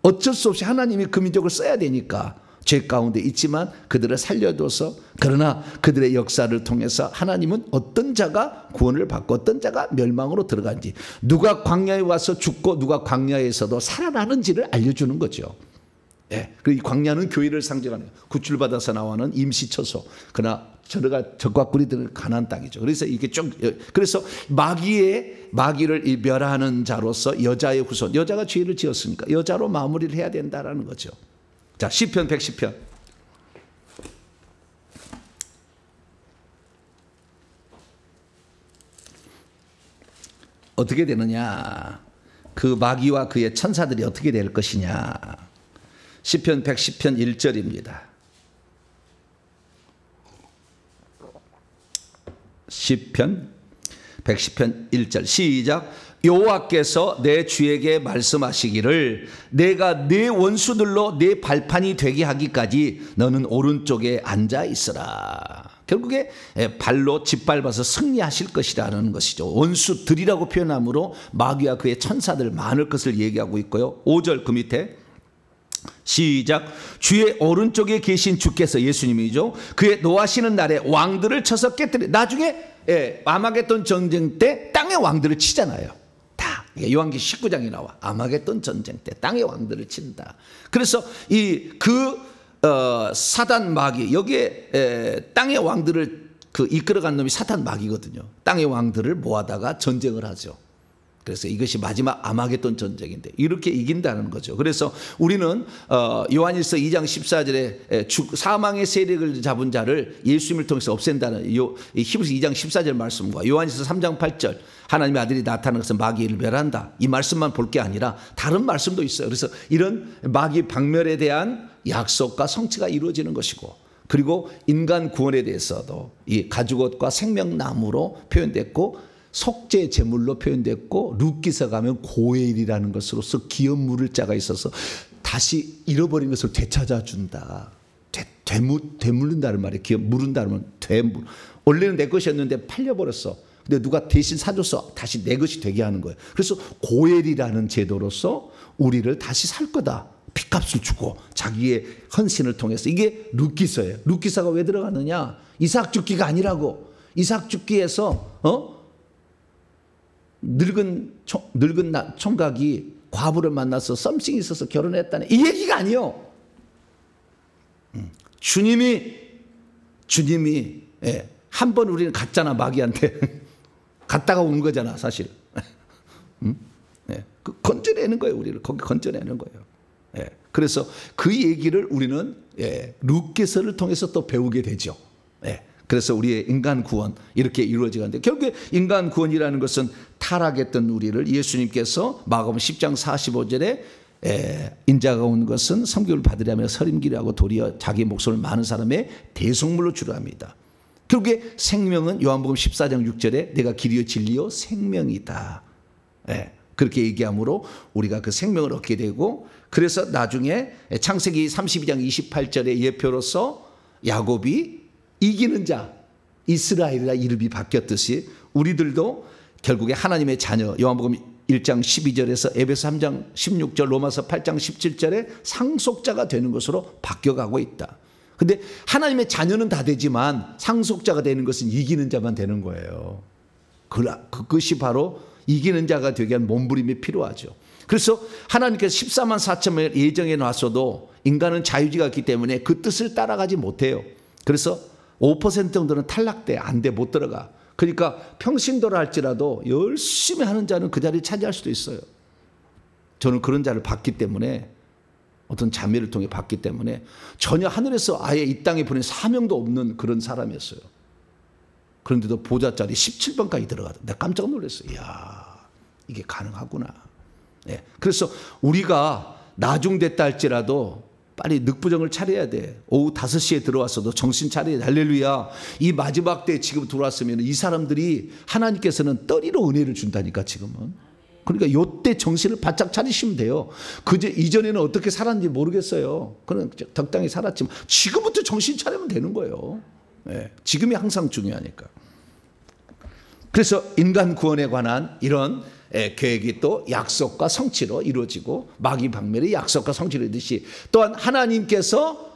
[SPEAKER 1] 어쩔 수 없이 하나님이 그 민족을 써야 되니까 죄 가운데 있지만 그들을 살려둬서, 그러나 그들의 역사를 통해서 하나님은 어떤 자가 구원을 받고 어떤 자가 멸망으로 들어간지, 누가 광야에 와서 죽고 누가 광야에서도 살아나는지를 알려주는 거죠. 예. 이 광야는 교회를 상징하는, 구출받아서 나오는 임시처소, 그러나 적과 꿀이들은 가나안 땅이죠. 그래서 이게 좀, 그래서 마귀를 멸하는 자로서 여자의 후손, 여자가 죄를 지었으니까 여자로 마무리를 해야 된다라는 거죠. 자, 시편 110편. 어떻게 되느냐? 그 마귀와 그의 천사들이 어떻게 될 것이냐? 시편 110편 1절입니다. 시편 110편 1절 시작. 여호와께서 내 주에게 말씀하시기를, 내가 내 원수들로 내 발판이 되게 하기까지 너는 오른쪽에 앉아 있으라. 결국에 발로 짓밟아서 승리하실 것이라는 것이죠. 원수들이라고 표현함으로 마귀와 그의 천사들 많을 것을 얘기하고 있고요. 5절 그 밑에 시작. 주의 오른쪽에 계신 주께서, 예수님이죠, 그의 노하시는 날에 왕들을 쳐서 깨뜨려. 나중에 아마겟돈 전쟁 때 땅의 왕들을 치잖아요. 다 요한기 19장에 나와. 아마겟돈 전쟁 때 땅의 왕들을 친다. 그래서 사단 마귀, 여기에 땅의 왕들을 이끌어간 놈이 사단 마귀거든요. 땅의 왕들을 모아다가 전쟁을 하죠. 그래서 이것이 마지막 아마겟돈 전쟁인데 이렇게 이긴다는 거죠. 그래서 우리는 요한일서 2장 14절에 사망의 세력을 잡은 자를 예수님을 통해서 없앤다는 히브리서 2장 14절 말씀과 요한일서 3장 8절 하나님의 아들이 나타나는 것은 마귀를 멸한다, 이 말씀만 볼 게 아니라 다른 말씀도 있어요. 그래서 이런 마귀 박멸에 대한 약속과 성취가 이루어지는 것이고, 그리고 인간 구원에 대해서도 이 가죽옷과 생명나무로 표현됐고, 속죄 제물로 표현됐고, 룻기서 가면 고엘이라는 것으로서 기업 물을 자가 있어서 다시 잃어버린 것을 되찾아 준다. 되물른다는 말이에요. 기업 물은다는 말은 되물. 원래는 내 것이었는데 팔려버렸어. 근데 누가 대신 사줘서 다시 내 것이 되게 하는 거예요. 그래서 고엘이라는 제도로서 우리를 다시 살 거다. 핏값을 주고 자기의 헌신을 통해서. 이게 룻기서예요. 룻기서가 왜 들어갔느냐? 이삭 죽기가 아니라고. 이삭 죽기에서 늙은 총각이 과부를 만나서 썸씽이 있어서 결혼했다는 이 얘기가 아니요. 주님이 한 번 우리는 갔잖아, 마귀한테. 갔다가 온 거잖아, 사실. 건져내는 거예요, 우리를. 거기 건져내는 거예요. 그래서 그 얘기를 우리는 룻기서를 통해서 또 배우게 되죠. 그래서 우리의 인간 구원 이렇게 이루어지는데, 결국에 인간 구원이라는 것은 타락했던 우리를 예수님께서 마가복음 10장 45절에 인자가 온 것은 섬김을 받으려면 서림기라고 도리어 자기 목숨을 많은 사람의 대속물로 주려 합니다. 결국에 생명은 요한복음 14장 6절에 내가 길이요 진리요 생명이다. 그렇게 얘기함으로 우리가 그 생명을 얻게 되고, 그래서 나중에 창세기 32장 28절의 예표로서 야곱이 이기는 자 이스라엘이라 이름이 바뀌었듯이 우리들도 결국에 하나님의 자녀, 요한복음 1장 12절에서 에베소 3장 16절, 로마서 8장 17절에 상속자가 되는 것으로 바뀌어가고 있다. 근데 하나님의 자녀는 다 되지만 상속자가 되는 것은 이기는 자만 되는 거예요. 그것이 바로 이기는 자가 되게 한 몸부림이 필요하죠. 그래서 하나님께서 14만 4천명을 예정해 놨어도 인간은 자유지가 있기 때문에 그 뜻을 따라가지 못해요. 그래서 5% 정도는 탈락돼, 안 돼, 못 들어가. 그러니까 평신도라 할지라도 열심히 하는 자는 그 자리를 차지할 수도 있어요. 저는 그런 자를 봤기 때문에, 어떤 자매를 통해 봤기 때문에 전혀 하늘에서 아예 이 땅에 보낸 사명도 없는 그런 사람이었어요. 그런데도 보좌자리 17번까지 들어가다 내가 깜짝 놀랐어요. 이야, 이게 가능하구나. 그래서 우리가 나중됐다 할지라도 빨리 늑부정을 차려야 돼. 오후 5시에 들어왔어도 정신 차려야 돼. 할렐루야. 이 마지막 때에 지금 들어왔으면 이 사람들이 하나님께서는 떠리로 은혜를 준다니까 지금은. 그러니까 요때 정신을 바짝 차리시면 돼요. 그제 이전에는 어떻게 살았는지 모르겠어요. 그는 적당히 살았지만 지금부터 정신 차리면 되는 거예요. 지금이 항상 중요하니까. 그래서 인간 구원에 관한 이런 계획이 또 약속과 성취로 이루어지고, 마귀 박멸의 약속과 성취로 이루듯이 또한 하나님께서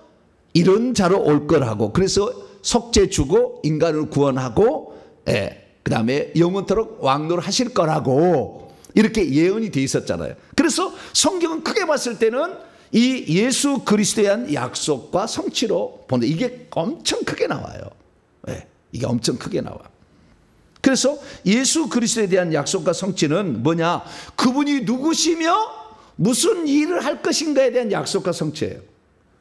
[SPEAKER 1] 이런 자로 올 거라고, 그래서 속죄 주고 인간을 구원하고 그 다음에 영원토록 왕노를 하실 거라고 이렇게 예언이 돼 있었잖아요. 그래서 성경은 크게 봤을 때는 이 예수 그리스도에 대한 약속과 성취로 보는데 이게 엄청 크게 나와요. 이게 엄청 크게 나와. 그래서 예수 그리스도에 대한 약속과 성취는 뭐냐? 그분이 누구시며 무슨 일을 할 것인가에 대한 약속과 성취예요.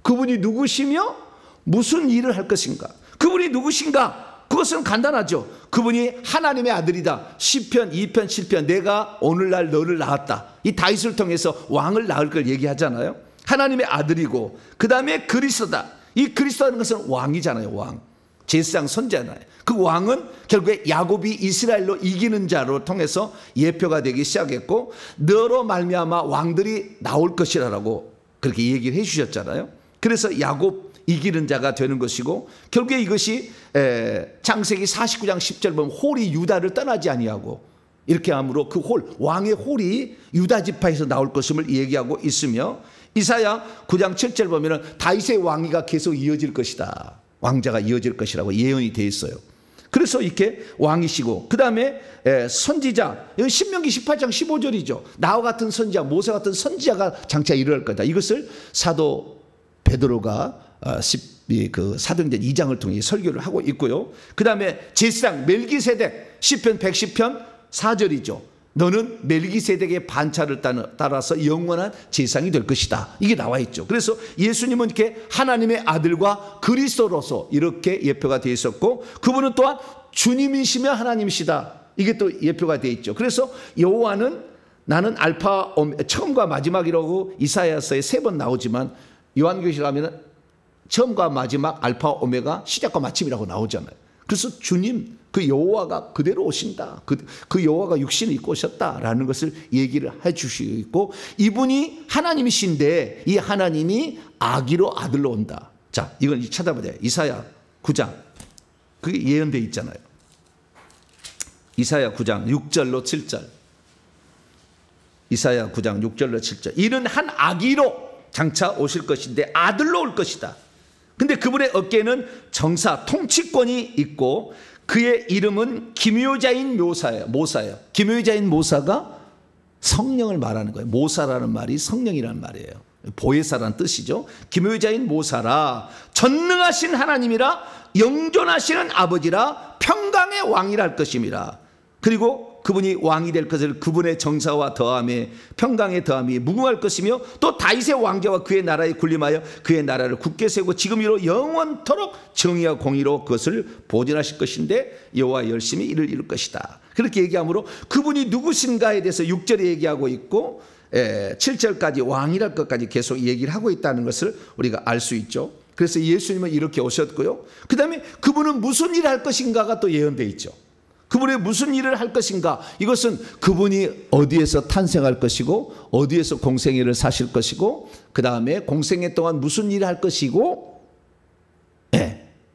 [SPEAKER 1] 그분이 누구시며 무슨 일을 할 것인가? 그분이 누구신가? 그것은 간단하죠. 그분이 하나님의 아들이다. 시편 2편 7편 내가 오늘날 너를 낳았다. 이 다윗을 통해서 왕을 낳을 걸 얘기하잖아요. 하나님의 아들이고, 그 다음에 그리스도다. 이 그리스도라는 것은 왕이잖아요. 왕. 제사장 선지자잖아요. 그 왕은 결국에 야곱이 이스라엘로 이기는 자로 통해서 예표가 되기 시작했고, 너로 말미암아 왕들이 나올 것이라고 그렇게 얘기를 해 주셨잖아요. 그래서 야곱 이기는 자가 되는 것이고, 결국에 이것이 창세기 49장 10절 보면 홀이 유다를 떠나지 아니하고 이렇게 함으로 그 왕의 홀이 유다 지파에서 나올 것임을 얘기하고 있으며, 이사야 9장 7절 보면 다윗의 왕위가 계속 이어질 것이다. 왕자가 이어질 것이라고 예언이 되어 있어요. 그래서 이렇게 왕이시고, 그 다음에 선지자, 여기 신명기 18장 15절이죠. 나와 같은 선지자, 모세 같은 선지자가 장차 일어날 거다. 이것을 사도 베드로가 그 사도행전 2장을 통해 설교를 하고 있고요. 그 다음에 제사장 멜기세덱 시편 110편 4절이죠. 너는 멜기세덱의 반차를 따라서 영원한 제사장이 될 것이다. 이게 나와 있죠. 그래서 예수님은 이렇게 하나님의 아들과 그리스도로서 이렇게 예표가 되어 있었고, 그분은 또한 주님이시며 하나님이시다. 이게 또 예표가 되어 있죠. 그래서 여호와는 나는 알파 처음과 마지막이라고 이사야서에 3번 나오지만, 요한계시록 하면 처음과 마지막 알파 오메가 시작과 마침이라고 나오잖아요. 그래서 주님, 그 여호와가 그대로 오신다. 그 여호와가 육신을 입고 오셨다라는 것을 얘기를 해 주시고 있고, 이분이 하나님이신데 이 하나님이 아기로 아들로 온다. 자, 이건 찾아봐야 돼요. 이사야 9장. 그게 예언되어 있잖아요. 이사야 9장 6절로 7절. 이사야 9장 6절로 7절. 이는 한 아기로 장차 오실 것인데 아들로 올 것이다. 근데 그분의 어깨에는 정사, 통치권이 있고, 그의 이름은 기묘자인 모사예요. 기묘자인 모사가 성령을 말하는 거예요. 모사라는 말이 성령이라는 말이에요. 보혜사라는 뜻이죠. 기묘자인 모사라, 전능하신 하나님이라, 영존하시는 아버지라, 평강의 왕이라 할 것임이라. 그리고 그분이 왕이 될 것을 그분의 정사와 더함에 평강에 더함이 무궁할 것이며 또 다윗의 왕좌와 그의 나라에 군림하여 그의 나라를 굳게 세우고 지금으로 영원토록 정의와 공의로 그것을 보존하실 것인데 여호와 열심히 이를 이룰 것이다. 그렇게 얘기하므로 그분이 누구신가에 대해서 6절에 얘기하고 있고 7절까지 왕이랄 것까지 계속 얘기를 하고 있다는 것을 우리가 알 수 있죠. 그래서 예수님은 이렇게 오셨고요. 그 다음에 그분은 무슨 일을 할 것인가가 또 예언되어 있죠. 그분이 무슨 일을 할 것인가, 이것은 그분이 어디에서 탄생할 것이고 어디에서 공생애를 사실 것이고 그 다음에 공생애 동안 무슨 일을 할 것이고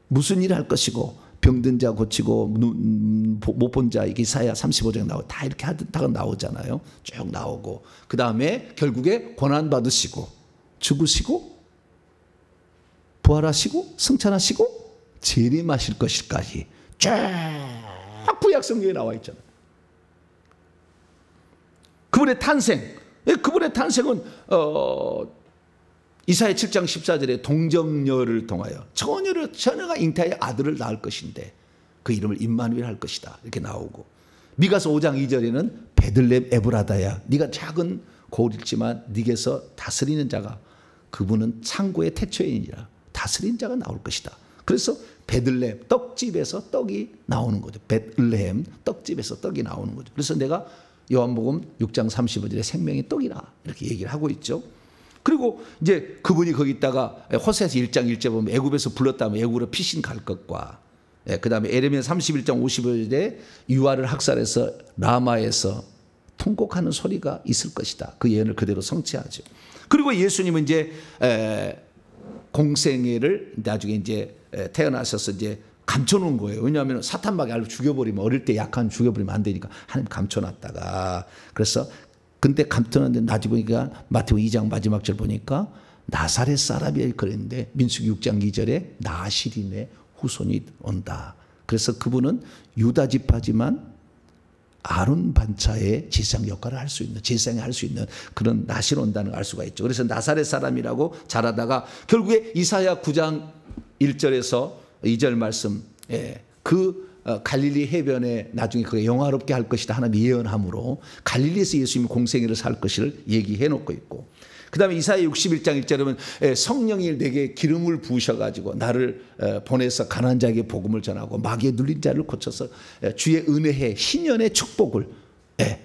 [SPEAKER 1] 무슨 일을 할 것이고 병든 자 고치고 못 본 자 이사야 35장 나오고 다 이렇게 하다가 나오잖아요. 쭉 나오고 그 다음에 결국에 고난 받으시고 죽으시고 부활하시고 승천하시고 재림하실 것일까지 쫙 구약 성경에 나와 있잖아요. 그분의 탄생, 그분의 탄생은 이사야 7장 14절에 동정녀를 통하여 처녀가 잉태하여 아들을 낳을 것인데 그 이름을 임마누엘 할 것이다 이렇게 나오고, 미가서 5장 2절에는 베들레헴 에브라다야 네가 작은 고을이지만 네게서 다스리는 자가 그분은 창고의 태초인이라 다스리는 자가 나올 것이다. 그래서 베들레헴 떡집에서 떡이 나오는 거죠. 베들레헴 떡집에서 떡이 나오는 거죠. 그래서 내가 요한복음 6장 35절에 생명의 떡이라 이렇게 얘기를 하고 있죠. 그리고 이제 그분이 거기다가 호세아서 1장 1절 보면 애굽에서 불렀다면 애굽으로 피신 갈 것과 그 다음에 에레미야 31장 55절에 유아를 학살해서 라마에서 통곡하는 소리가 있을 것이다. 그 예언을 그대로 성취하죠. 그리고 예수님은 이제 공생애를 나중에 이제 태어나셔서 이제 감춰놓은 거예요. 왜냐하면 사탄밖에 알고 죽여버리면, 어릴 때 약한 죽여버리면 안 되니까 하나님 감춰놨다가, 그래서 근데 감춰놨는데 나중에 보니까 마태복음 2장 마지막 절 보니까 나사렛 사람이 그랬는데 민수기 6장 2절에 나실인의 후손이 온다. 그래서 그분은 유다 지파지만 아론 반차의 제사장 역할을 할 수 있는, 제사장이 할 수 있는 그런 나실 온다는 걸 알 수가 있죠. 그래서 나사렛 사람이라고 잘하다가 결국에 이사야 9장 1절에서 2절 말씀, 갈릴리 해변에 나중에 그게 영화롭게 할 것이다 하나님 예언함으로 갈릴리에서 예수님이 공생애를 살 것을 얘기해 놓고 있고, 그 다음에 이사야 61장 1절에 보면 성령이 내게 기름을 부으셔가지고 나를 보내서 가난한 자에게 복음을 전하고 마귀에 눌린 자를 고쳐서 주의 은혜에 신년의 축복을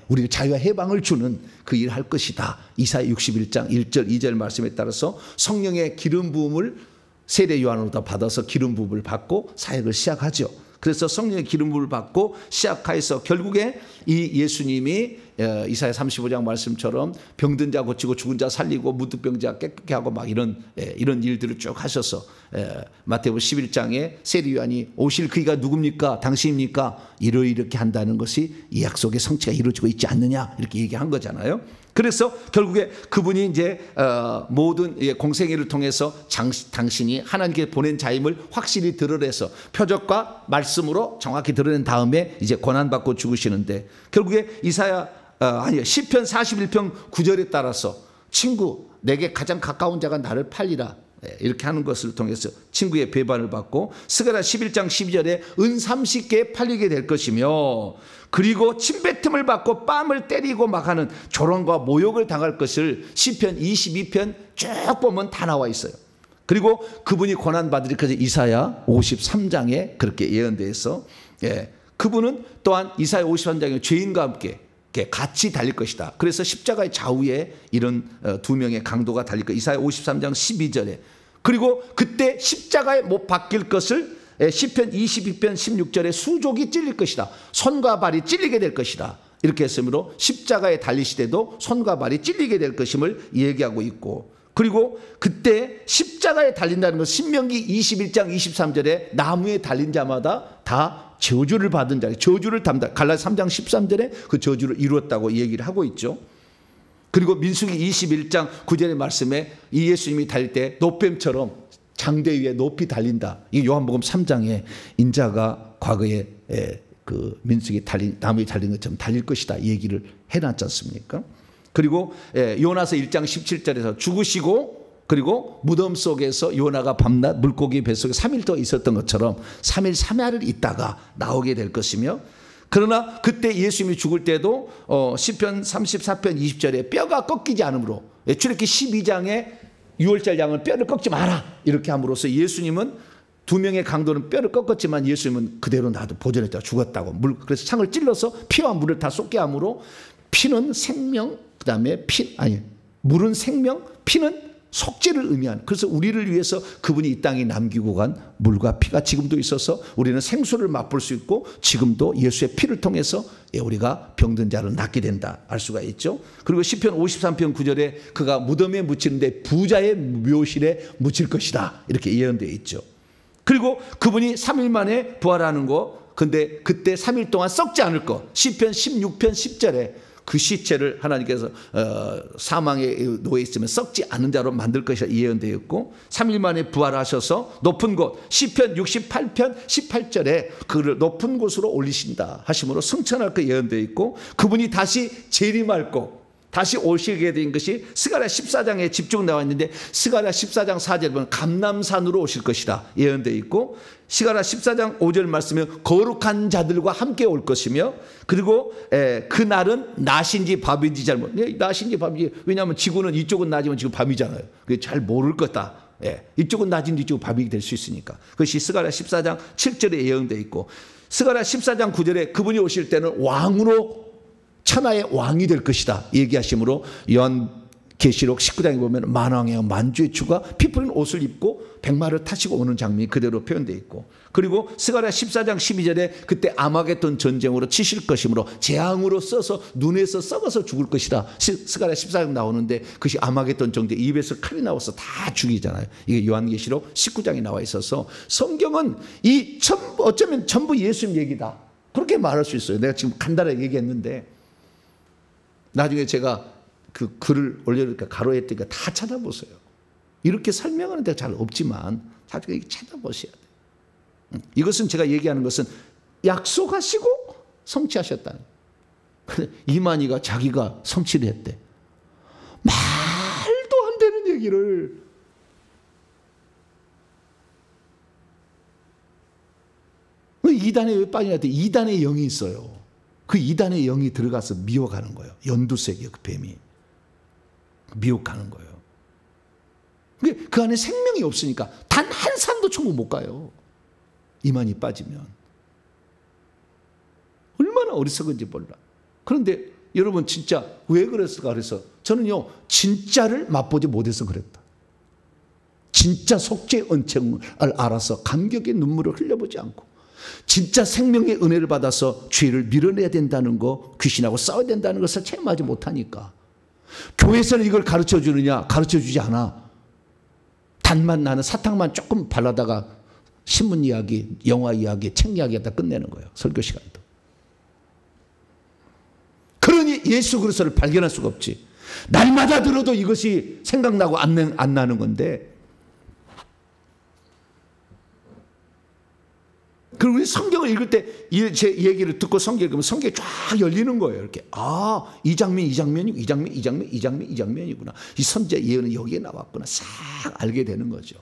[SPEAKER 1] 우리 자유와 해방을 주는 그 일을 할 것이다. 이사야 61장 1절 2절 말씀에 따라서 성령의 기름 부음을 세례 요한으로부터 받아서 기름 부음을 받고 사역을 시작하죠. 그래서 성령의 기름 부음을 받고 시작해서 결국에 이 예수님이 이사야 35장 말씀처럼 병든 자 고치고 죽은 자 살리고 무毒병자 깨끗게 하고 막 이런 일들을 쭉 하셔서 마태복음 11장에 세례 요한이 오실 그이가 누굽니까? 당신입니까? 이렇게 한다는 것이 이 약속의 성취가 이루어지고 있지 않느냐 이렇게 얘기한 거잖아요. 그래서 결국에 그분이 이제 모든 공생애를 통해서 당신이 하나님께 보낸 자임을 확실히 드러내서 표적과 말씀으로 정확히 드러낸 다음에 이제 고난받고 죽으시는데, 결국에 시편 41편 9절에 따라서 친구 내게 가장 가까운 자가 나를 팔리라 이렇게 하는 것을 통해서 친구의 배반을 받고, 스가랴 11장 12절에 은 30개에 팔리게 될 것이며, 그리고 침뱉음을 받고 뺨을 때리고 막 하는 조롱과 모욕을 당할 것을 시편 22편 쭉 보면 다 나와 있어요. 그리고 그분이 고난받으리 것을 이사야 53장에 그렇게 예언되어 있어. 그분은 또한 이사야 53장에 죄인과 함께 같이 달릴 것이다. 그래서 십자가의 좌우에 이런 두 명의 강도가 달릴 것. 이사야 53장 12절에. 그리고 그때 십자가에 못 박힐 것을 시편 22편 16절에 수족이 찔릴 것이다. 손과 발이 찔리게 될 것이다. 이렇게 했으므로 십자가에 달리시되도 손과 발이 찔리게 될 것임을 얘기하고 있고, 그리고 그때 십자가에 달린다는 것, 신명기 21장 23절에 나무에 달린 자마다 다 저주를 받은 자, 저주를 담당, 갈라디아 3장 13절에 그 저주를 이루었다고 얘기를 하고 있죠. 그리고 민수기 21장 9절의 말씀에 이 예수님이 달릴 때 노뱀처럼 장대 위에 높이 달린다. 이 요한복음 3장에 인자가 과거에 그 민수기 나무에 달린 것처럼 달릴 것이다 얘기를 해놨지 않습니까? 그리고 요나서 1장 17절에서 죽으시고, 그리고 무덤 속에서 요나가 밤낮 물고기 뱃속에 3일 동안 있었던 것처럼 3일 3야를 있다가 나오게 될 것이며, 그러나 그때 예수님이 죽을 때도 시편 34편 20절에 뼈가 꺾이지 않으므로, 출애굽기 12장에 6월절 양은 뼈를 꺾지 마라 이렇게 함으로써 예수님은 두 명의 강도는 뼈를 꺾었지만 예수님은 그대로 놔도 보존했다가 죽었다고. 그래서 창을 찔러서 피와 물을 다 쏟게 함으로 피는 생명, 그다음에 물은 생명, 피는 속죄를 의미하는. 그래서 우리를 위해서 그분이 이 땅에 남기고 간 물과 피가 지금도 있어서 우리는 생수를 맛볼 수 있고 지금도 예수의 피를 통해서 우리가 병든 자를 낫게 된다 알 수가 있죠. 그리고 시편 53편 9절에 그가 무덤에 묻히는데 부자의 묘실에 묻힐 것이다 이렇게 예언되어 있죠. 그리고 그분이 3일 만에 부활하는 거, 근데 그때 3일 동안 썩지 않을 거. 시편 16편 10절에 그 시체를 하나님께서 사망에 놓여 있으면 썩지 않은 자로 만들 것이라 예언되어 있고 3일 만에 부활하셔서 높은 곳, 시편 68편 18절에 그를 높은 곳으로 올리신다 하심으로 승천할 거 예언되어 있고, 그분이 다시 재림할 거, 다시 오시게 된 것이 스가랴 14장에 집중 나와 있는데 스가랴 14장 4절 보면 감람산으로 오실 것이다 예언되어 있고, 스가랴 14장 5절 말씀에 거룩한 자들과 함께 올 것이며, 그리고 그 날은 낮인지 밤인지 낮인지 밤인지, 왜냐하면 지구는 이쪽은 낮이면 지금 밤이잖아요. 그게 잘 모를 거다. 이쪽은 낮인지 이쪽은 밤이 될 수 있으니까. 그것이 스가랴 14장 7절에 예언되어 있고, 스가랴 14장 9절에 그분이 오실 때는 왕으로 천하의 왕이 될 것이다 얘기하시므로 요한계시록 19장에 보면 만왕의 만주의 주가 피 뿌린 옷을 입고 백마를 타시고 오는 장면이 그대로 표현되어 있고, 그리고 스가랴 14장 12절에 그때 아마겟돈 전쟁으로 치실 것이므로 재앙으로 써서 눈에서 썩어서 죽을 것이다 스가랴 14장 나오는데, 그것이 아마겟돈 전쟁 입에서 칼이 나와서 다 죽이잖아요. 이게 요한계시록 19장에 나와 있어서 성경은 어쩌면 전부 예수님 얘기다 그렇게 말할 수 있어요. 내가 지금 간단하게 얘기했는데 나중에 제가 그 글을 올려놓으니까 가로했으니까 다 찾아보세요. 이렇게 설명하는 데가 잘 없지만 사실 찾아보셔야 돼요. 이것은 제가 얘기하는 것은 약속하시고 성취하셨다는 거예요. 이만희가 자기가 성취를 했대. 말도 안 되는 얘기를. 이단에 왜 빠지냐? 이단의 영이 있어요. 그 이단의 영이 들어가서 미혹하는 거예요. 연두색이요, 그 뱀이. 미혹하는 거예요. 그 안에 생명이 없으니까 단 한 산도 천국 못 가요. 이만이 빠지면. 얼마나 어리석은지 몰라. 그런데 여러분 진짜 왜 그랬을까? 그래서 저는요, 진짜를 맛보지 못해서 그랬다. 진짜 속죄의 은총을 알아서 감격의 눈물을 흘려보지 않고 진짜 생명의 은혜를 받아서 죄를 밀어내야 된다는 거, 귀신하고 싸워야 된다는 것을 체험하지 못하니까. 교회에서는 이걸 가르쳐 주느냐? 가르쳐 주지 않아. 단만 나는 사탕만 조금 발라다가 신문 이야기, 영화 이야기, 책 이야기 하다 끝내는 거예요. 설교 시간도. 그러니 예수 그리스도를 발견할 수가 없지. 날마다 들어도 이것이 생각나고 안 나는 건데, 그리고 우리 성경을 읽을 때 제 얘기를 듣고 성경 읽으면 성경이 쫙 열리는 거예요. 이렇게 이 장면이구나. 이 선지자 예언은 여기에 나왔구나. 싹 알게 되는 거죠.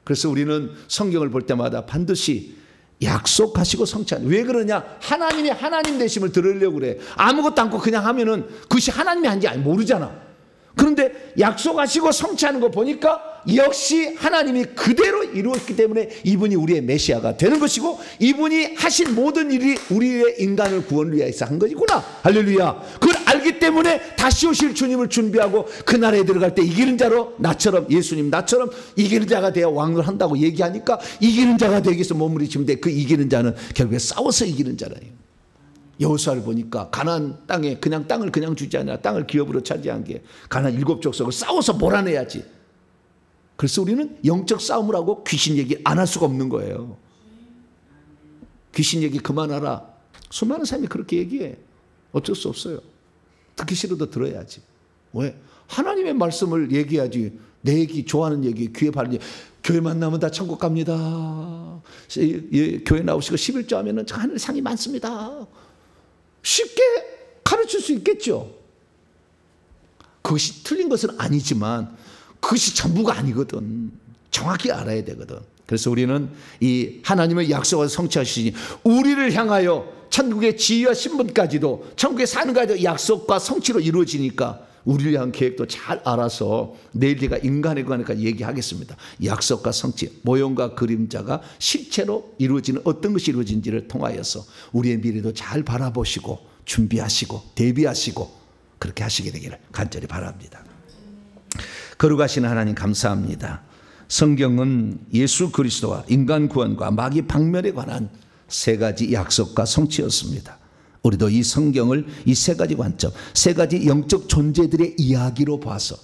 [SPEAKER 1] 그래서 우리는 성경을 볼 때마다 반드시 약속하시고 성취하는. 왜 그러냐? 하나님의 하나님 되심을 들으려고 그래. 아무것도 않고 그냥 하면은 그것이 하나님이 한지 모르잖아. 그런데 약속하시고 성취하는 거 보니까 역시 하나님이 그대로 이루었기 때문에 이분이 우리의 메시아가 되는 것이고, 이분이 하신 모든 일이 우리의 인간을 구원을 위해서 한 것이구나. 할렐루야. 그걸 알기 때문에 다시 오실 주님을 준비하고 그 나라에 들어갈 때 이기는 자로, 나처럼, 예수님 나처럼 이기는 자가 되어 왕을 한다고 얘기하니까 이기는 자가 되기 위해서 몸부림치는데, 그 이기는 자는 결국에 싸워서 이기는 자라요. 여호수아를 보니까 가나안 땅에 그냥 땅을 그냥 주지 않아. 땅을 기업으로 차지한 게 가나안 7족속을 싸워서 몰아내야지. 그래서 우리는 영적 싸움을 하고 귀신 얘기 안 할 수가 없는 거예요. 귀신 얘기 그만하라. 수많은 사람이 그렇게 얘기해. 어쩔 수 없어요. 듣기 싫어도 들어야지. 왜? 하나님의 말씀을 얘기해야지. 내 얘기, 좋아하는 얘기, 귀에 바르는 얘기. 교회 만나면 다 천국 갑니다. 교회 나오시고 11조 하면 하늘 상이 많습니다. 쉽게 가르칠 수 있겠죠. 그것이 틀린 것은 아니지만 그것이 전부가 아니거든. 정확히 알아야 되거든. 그래서 우리는 이 하나님의 약속을 성취하시니 우리를 향하여 천국의 지위와 신분까지도 천국에 사는 것까지도 약속과 성취로 이루어지니까 우리를 위한 계획도 잘 알아서 내일 제가 인간에 관해서 얘기하겠습니다. 약속과 성취, 모형과 그림자가 실체로 이루어지는 어떤 것이 이루어진지를 통하여서 우리의 미래도 잘 바라보시고 준비하시고 대비하시고 그렇게 하시게 되기를 간절히 바랍니다. 거룩하신 하나님 감사합니다. 성경은 예수 그리스도와 인간 구원과 마귀 박멸에 관한 세 가지 약속과 성취였습니다. 우리도 이 성경을 이 세 가지 관점, 세 가지 영적 존재들의 이야기로 봐서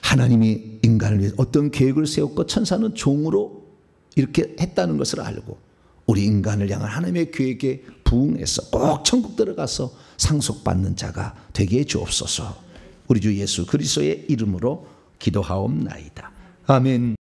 [SPEAKER 1] 하나님이 인간을 위해 어떤 계획을 세웠고 천사는 종으로 이렇게 했다는 것을 알고 우리 인간을 향한 하나님의 계획에 부응해서 꼭 천국 들어가서 상속받는 자가 되게 해 주옵소서. 우리 주 예수 그리스도의 이름으로 기도하옵나이다. 아멘.